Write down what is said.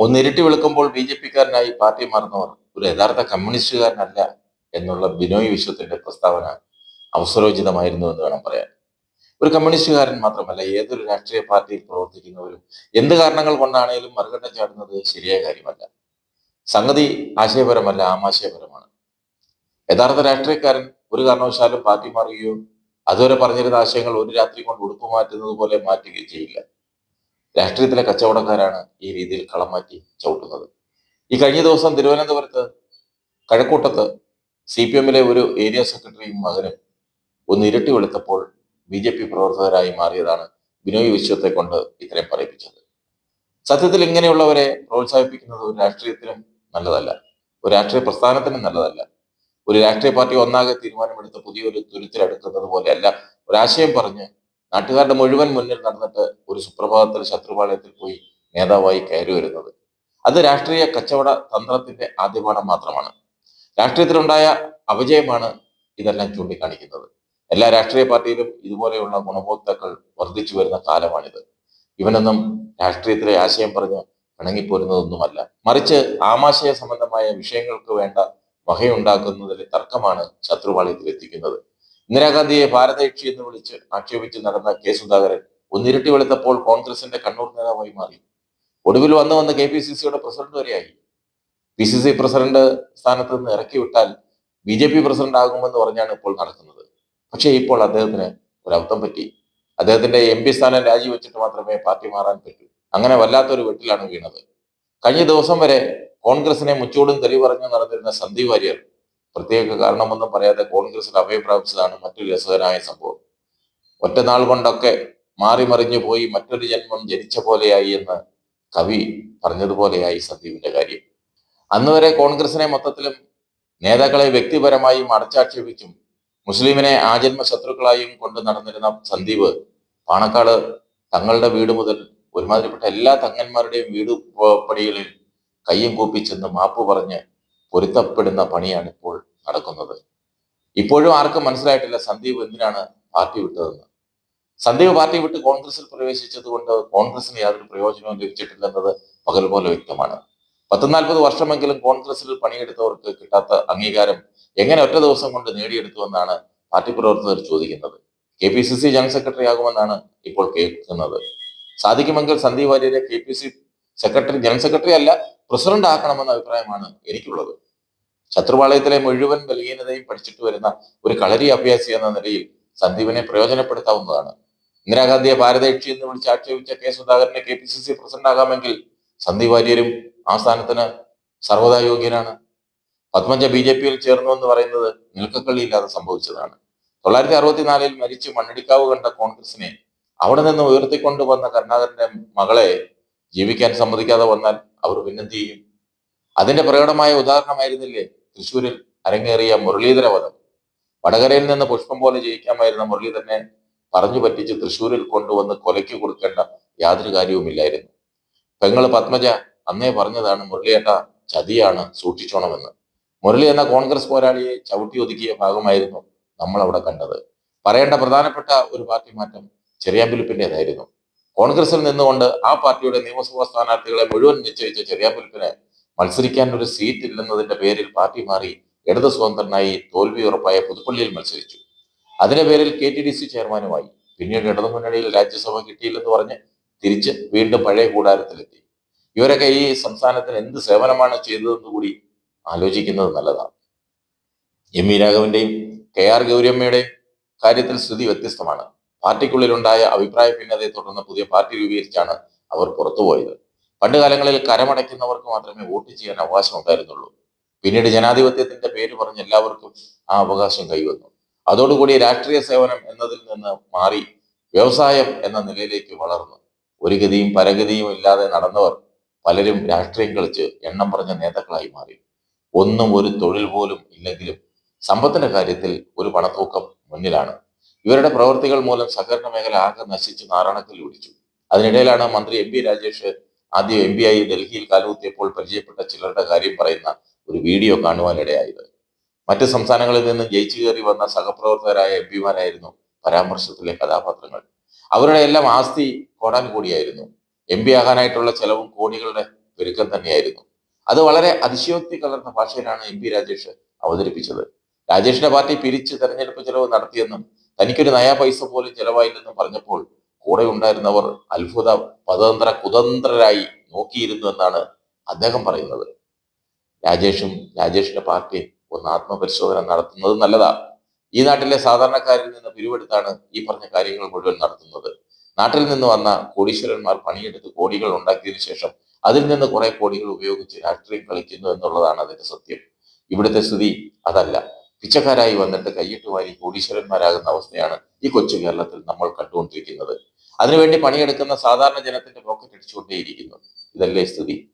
ഒന്ന് ഇരുട്ടി വെളുക്കുമ്പോൾ B J പിക്കാരനായി party മാറുന്നവർ ഒരു യഥാർത്ഥ കമ്മ്യൂണിസ്റ്റുകാരനല്ല എന്നുള്ള ബിനോയ് വിശ്വത്തിന്റെ പ്രസ്താവന അവസരോചിതമായിരുന്നു എന്ന് വേണം പറയാൻ. ഒരു കമ്മ്യൂണിസ്റ്റുകാരൻ മാത്രമല്ല, ഏതൊരു രാഷ്ട്രീയ പാർട്ടിയിൽ പ്രവർത്തിക്കുന്നവരും എന്ത് കാരണങ്ങൾ കൊണ്ടാണേലും മറുകണ്ഠം ചാടുന്നത് ശരിയായ കാര്യമല്ല. സംഗതി ആശയപരമല്ല, ആമാശയപരമാണ്. യഥാർത്ഥ രാഷ്ട്രീയക്കാരൻ ഒരു കാരണവശാലും പാർട്ടി മാറുകയോ അതുവരെ പറഞ്ഞിരുന്ന ആശയങ്ങൾ ഒരു രാത്രി കൊണ്ട് ഉടുപ്പ് മാറ്റുന്നത് പോലെ മാറ്റുകയോ ചെയ്യില്ല. രാഷ്ട്രീയത്തിലെ കച്ചവടക്കാരാണ് ഈ രീതിയിൽ കളം മാറ്റി ചവിട്ടുന്നത്. ഈ കഴിഞ്ഞ ദിവസം തിരുവനന്തപുരത്ത് കഴക്കൂട്ടത്ത് CPM-ലെ ഒരു ഏരിയ സെക്രട്ടറിയും മകനും ഒന്ന് ഇരട്ടി വെളുത്തപ്പോൾ BJP പ്രവർത്തകരായി മാറിയതാണ് ബിനോയ് വിശ്വത്തെ കൊണ്ട് ഇത്രയും പറയിപ്പിച്ചത്. സത്യത്തിൽ ഇങ്ങനെയുള്ളവരെ പ്രോത്സാഹിപ്പിക്കുന്നത് ഒരു രാഷ്ട്രീയത്തിനും നല്ലതല്ല, ഒരു രാഷ്ട്രീയ പ്രസ്ഥാനത്തിനും നല്ലതല്ല. ഒരു രാഷ്ട്രീയ പാർട്ടി ഒന്നാകെ തീരുമാനമെടുത്ത് പുതിയൊരു തുരുത്തിലെടുക്കുന്നത് പോലെയല്ല ഒരാശയം പറഞ്ഞ് നാട്ടുകാരുടെ മുഴുവൻ മുന്നിൽ നടന്നിട്ട് ഒരു സുപ്രഭാതത്തിൽ ശത്രുപാളയത്തിൽ പോയി നേതാവായി കയറി വരുന്നത്. അത് രാഷ്ട്രീയ കച്ചവട തന്ത്രത്തിന്റെ ആദ്യപാഠം മാത്രമാണ്. രാഷ്ട്രീയത്തിലുണ്ടായ അപജയമാണ് ഇതെല്ലാം ചൂണ്ടിക്കാണിക്കുന്നത്. എല്ലാ രാഷ്ട്രീയ പാർട്ടിയിലും ഇതുപോലെയുള്ള ഗുണഭോക്താക്കൾ വർദ്ധിച്ചു വരുന്ന കാലമാണിത്. ഇവനൊന്നും രാഷ്ട്രീയത്തിലെ ആശയം പറഞ്ഞ് പിണങ്ങിപ്പോരുന്നതൊന്നുമല്ല, മറിച്ച് ആമാശയ സംബന്ധമായ വിഷയങ്ങൾക്ക് വേണ്ട വകയുണ്ടാക്കുന്നതിൽ തർക്കമാണ് ശത്രുപാളയത്തിൽ എത്തിക്കുന്നത്. ഇന്ദിരാഗാന്ധിയെ ഭാരതയക്ഷി എന്ന് വിളിച്ച് ആക്ഷേപിച്ച് നടന്ന K. സുധാകരൻ ഒന്നിരട്ടി വെളുത്തപ്പോൾ കോൺഗ്രസിന്റെ കണ്ണൂർ നേതാവായി മാറി. ഒടുവിൽ വന്ന് KPCC-യുടെ പ്രസിഡന്റ് വരെയായി. PCC പ്രസിഡന്റ് സ്ഥാനത്ത് നിന്ന് ഇറക്കി വിട്ടാൽ BJP പ്രസിഡന്റ് ആകുമെന്ന് പറഞ്ഞാണ് ഇപ്പോൾ നടക്കുന്നത്. പക്ഷേ ഇപ്പോൾ അദ്ദേഹത്തിന് ഒരു അബദ്ധം പറ്റി. അദ്ദേഹത്തിന്റെ MP സ്ഥാനം രാജിവെച്ചിട്ട് മാത്രമേ പാർട്ടി മാറാൻ പറ്റൂ. അങ്ങനെ വല്ലാത്തൊരു വെട്ടിലാണ് വീണത്. കഴിഞ്ഞ ദിവസം വരെ കോൺഗ്രസിനെ മുച്ചൂടും തെറി പറഞ്ഞു നടന്നിരുന്ന സന്ദീപ് വാര്യർ പ്രത്യേക കാരണമൊന്നും പറയാതെ കോൺഗ്രസിൽ അഭയം പ്രാപിച്ചതാണ് മറ്റൊരു രസകരമായ സംഭവം. ഒറ്റനാൾ കൊണ്ടൊക്കെ മാറി മറിഞ്ഞു പോയി മറ്റൊരു ജന്മം ജനിച്ച പോലെയായി എന്ന് കവി പറഞ്ഞതുപോലെയായി സന്ദീപിന്റെ കാര്യം. അന്ന് വരെ കോൺഗ്രസിനെ മൊത്തത്തിലും നേതാക്കളെ വ്യക്തിപരമായും അടച്ചാക്ഷേപിച്ചും മുസ്ലിമിനെ ആജന്മ ശത്രുക്കളായും കൊണ്ട് നടന്നിരുന്ന സന്ദീപ് പാണക്കാട് തങ്ങളുടെ വീട് മുതൽ ഒരുമാതിരിപ്പെട്ട എല്ലാ തങ്ങന്മാരുടെയും വീട് പടികളിൽ കയ്യും കൂപ്പി ചെന്ന് മാപ്പ് പറഞ്ഞ് പൊരുത്തപ്പെടുന്ന പണിയാണ് ഇപ്പോൾ നടക്കുന്നത്. ഇപ്പോഴും ആർക്കും മനസ്സിലായിട്ടില്ല സന്ദീപ് എന്തിനാണ് പാർട്ടി വിട്ടതെന്ന്. സന്ദീപ് പാർട്ടി വിട്ട് കോൺഗ്രസിൽ പ്രവേശിച്ചത് കൊണ്ട് കോൺഗ്രസിന് യാതൊരു പ്രയോജനവും ലഭിച്ചിട്ടില്ലെന്നത് പകൽ പോലെ വ്യക്തമാണ്. 40 വർഷമെങ്കിലും കോൺഗ്രസിൽ പണിയെടുത്തവർക്ക് കിട്ടാത്ത അംഗീകാരം എങ്ങനെ ഒറ്റ ദിവസം കൊണ്ട് നേടിയെടുത്തുവെന്നാണ് പാർട്ടി പ്രവർത്തകർ ചോദിക്കുന്നത്. KPCC ജനറൽ സെക്രട്ടറി ആകുമെന്നാണ് ഇപ്പോൾ കേൾക്കുന്നത്. സാധിക്കുമെങ്കിൽ സന്ദീപ് വാര്യരെ ജനറൽ സെക്രട്ടറി അല്ല, പ്രസിഡന്റ് ആക്കണമെന്ന അഭിപ്രായമാണ് എനിക്കുള്ളത്. ശത്രുപാളയത്തിലെ മുഴുവൻ ബലഹീനതയും പഠിച്ചിട്ട് വരുന്ന ഒരു കളരി അഭ്യാസി എന്ന നിലയിൽ സന്ദീപിനെ പ്രയോജനപ്പെടുത്താവുന്നതാണ്. ഇന്ദിരാഗാന്ധിയെ ഭാരതയക്ഷി എന്ന് വിളിച്ച് ആക്ഷേപിച്ച K. സുധാകരനെ KPCC പ്രസിഡന്റ് ആകാമെങ്കിൽ സന്ദീപ് വാര്യരും ആ സ്ഥാനത്തിന് സർവ്വതാ യോഗ്യനാണ്. പത്മജ BJP-യിൽ ചേർന്നു എന്ന് പറയുന്നത് നിൽക്കക്കള്ളിയില്ലാതെ സംഭവിച്ചതാണ്. 1964-ൽ മരിച്ച് മണ്ണടിക്കാവ് കണ്ട കോൺഗ്രസിനെ അവിടെ നിന്ന് ഉയർത്തിക്കൊണ്ടുവന്ന കരുണാകരന്റെ മകളെ ജീവിക്കാൻ സമ്മതിക്കാതെ വന്നാൽ അവർ പിന്നെന്ത് ചെയ്യും? അതിന്റെ പ്രകടമായ ഉദാഹരണമായിരുന്നില്ലേ തൃശ്ശൂരിൽ അരങ്ങേറിയ മുരളീധര വധം. വടകരയിൽ നിന്ന് പുഷ്പം പോലെ ജയിക്കാമായിരുന്ന മുരളീധരനെ പറഞ്ഞു പറ്റിച്ച് തൃശ്ശൂരിൽ കൊണ്ടുവന്ന് കൊലയ്ക്ക് കൊടുക്കേണ്ട യാതൊരു കാര്യവുമില്ലായിരുന്നു. പെങ്ങള് പത്മജ അന്നേ പറഞ്ഞതാണ് മുരളിയേട്ട ചതിയാണ്, സൂക്ഷിച്ചോണമെന്ന്. മുരളി എന്ന കോൺഗ്രസ് പോരാളിയെ ചവിട്ടി ഒതുക്കിയ ഭാഗമായിരുന്നു നമ്മൾ അവിടെ കണ്ടത്. പറയേണ്ട പ്രധാനപ്പെട്ട ഒരു പാർട്ടി മാറ്റം ചെറിയാൻപിലിപ്പിന്റേതായിരുന്നു. കോൺഗ്രസിൽ നിന്നുകൊണ്ട് ആ പാർട്ടിയുടെ നിയമസഭാ സ്ഥാനാർത്ഥികളെ മുഴുവൻ നിശ്ചയിച്ച ചെറിയാൻപിലിപ്പിന് മത്സരിക്കാൻ ഒരു സീറ്റ് ഇല്ലെന്നതിന്റെ പേരിൽ പാർട്ടി മാറി ഇടത് സ്വതന്ത്രനായി തോൽവി ഉറപ്പായ പുതുപ്പള്ളിയിൽ മത്സരിച്ചു. അതിന്റെ പേരിൽ KTDC ചെയർമാനുമായി. പിന്നീട് ഇടതുമുന്നണിയിൽ രാജ്യസഭ കിട്ടിയില്ലെന്ന് പറഞ്ഞ് തിരിച്ച് വീണ്ടും പഴയ കൂടാരത്തിലെത്തി. ഇവരൊക്കെ ഈ സംസ്ഥാനത്തിന് എന്ത് സേവനമാണ് ചെയ്തതെന്ന് കൂടി ആലോചിക്കുന്നത് നല്ലതാണ്. MV രാഘവന്റെയും KR ഗൗരിയമ്മയുടെയും കാര്യത്തിൽ സ്ഥിതി വ്യത്യസ്തമാണ്. പാർട്ടിക്കുള്ളിലുണ്ടായ അഭിപ്രായ ഭിന്നതയെ തുടർന്ന് പുതിയ പാർട്ടി രൂപീകരിച്ചാണ് അവർ പുറത്തുപോയത്. പണ്ട് കാലങ്ങളിൽ കരമടയ്ക്കുന്നവർക്ക് മാത്രമേ വോട്ട് ചെയ്യാൻ അവകാശം ഉണ്ടായിരുന്നുള്ളൂ. പിന്നീട് ജനാധിപത്യത്തിന്റെ പേര് പറഞ്ഞ് എല്ലാവർക്കും ആ അവകാശം കൈവന്നു. അതോടുകൂടി രാഷ്ട്രീയ സേവനം എന്നതിൽ നിന്ന് മാറി വ്യവസായം എന്ന നിലയിലേക്ക് വളർന്നു. ഒരു ഗതിയും പരഗതിയും ഇല്ലാതെ നടന്നവർ പലരും രാഷ്ട്രീയം കളിച്ച് എണ്ണം പറഞ്ഞ നേതാക്കളായി മാറി. ഒന്നും ഒരു തൊഴിൽ പോലും ഇല്ലെങ്കിലും സമ്പത്തിന്റെ കാര്യത്തിൽ ഒരു പണത്തൂക്കം മുന്നിലാണ്. ഇവരുടെ പ്രവൃത്തികൾ മൂലം സഹകരണ മേഖല ആകെ നശിച്ച് നാറാണക്കൽ പിടിച്ചു. അതിനിടയിലാണ് മന്ത്രി MP രാജേഷ് ആദ്യം MP ആയി ഡൽഹിയിൽ കാലുകുത്തിയപ്പോൾ പരിചയപ്പെട്ട ചിലരുടെ കാര്യം പറയുന്ന ഒരു വീഡിയോ കാണുവാനിടയായത്. മറ്റ് സംസ്ഥാനങ്ങളിൽ നിന്ന് ജയിച്ചു കയറി വന്ന സഹപ്രവർത്തകരായ MP-മാരായിരുന്നു പരാമർശത്തിലെ കഥാപാത്രങ്ങൾ. അവരുടെ എല്ലാം ആസ്തി കോടാനുകോടിയായിരുന്നു. MP ആകാനായിട്ടുള്ള ചെലവും കോടികളുടെ പെരുക്കം തന്നെയായിരുന്നു. അത് വളരെ അതിശയോക്തി കലർന്ന ഭാഷയിലാണ് എം പി രാജേഷ് അവതരിപ്പിച്ചത്. രാജേഷിന്റെ പാർട്ടി പിരിച്ച് തെരഞ്ഞെടുപ്പ് ചെലവ് നടത്തിയെന്നും തനിക്കൊരു നയാ പൈസ പോലും ചെലവായില്ലെന്നും പറഞ്ഞപ്പോൾ കൂടെ ഉണ്ടായിരുന്നവർ അത്ഭുത പതന്ത്ര കുതന്ത്രരായി നോക്കിയിരുന്നു എന്നാണ് അദ്ദേഹം പറയുന്നത്. രാജേഷിന്റെ പാർട്ടിയും ഒന്ന് ആത്മപരിശോധന നടത്തുന്നത് നല്ലതാ. ഈ നാട്ടിലെ സാധാരണക്കാരിൽ നിന്ന് പിരിവെടുത്താണ് ഈ പറഞ്ഞ കാര്യങ്ങൾ മുഴുവൻ നടത്തുന്നത്. നാട്ടിൽ നിന്ന് വന്ന കോടീശ്വരന്മാർ പണിയെടുത്ത് കോടികൾ ഉണ്ടാക്കിയതിനു ശേഷം അതിൽ നിന്ന് കുറെ കോടികൾ ഉപയോഗിച്ച് രാഷ്ട്രീയം കളിക്കുന്നു എന്നുള്ളതാണ് അതിന്റെ സത്യം. ഇവിടുത്തെ സ്ഥിതി അതല്ല. പിച്ചക്കാരായി വന്നിട്ട് കയ്യിട്ട് വാരി കോടീശ്വരന്മാരാകുന്ന അവസ്ഥയാണ് ഈ കൊച്ചു കേരളത്തിൽ നമ്മൾ കണ്ടുകൊണ്ടിരിക്കുന്നത്. അതിനുവേണ്ടി പണിയെടുക്കുന്ന സാധാരണ ജനത്തിന്റെ പോക്കറ്റ് അടിച്ചുകൊണ്ടേയിരിക്കുന്നു. ഇതല്ലേ സ്ഥിതി?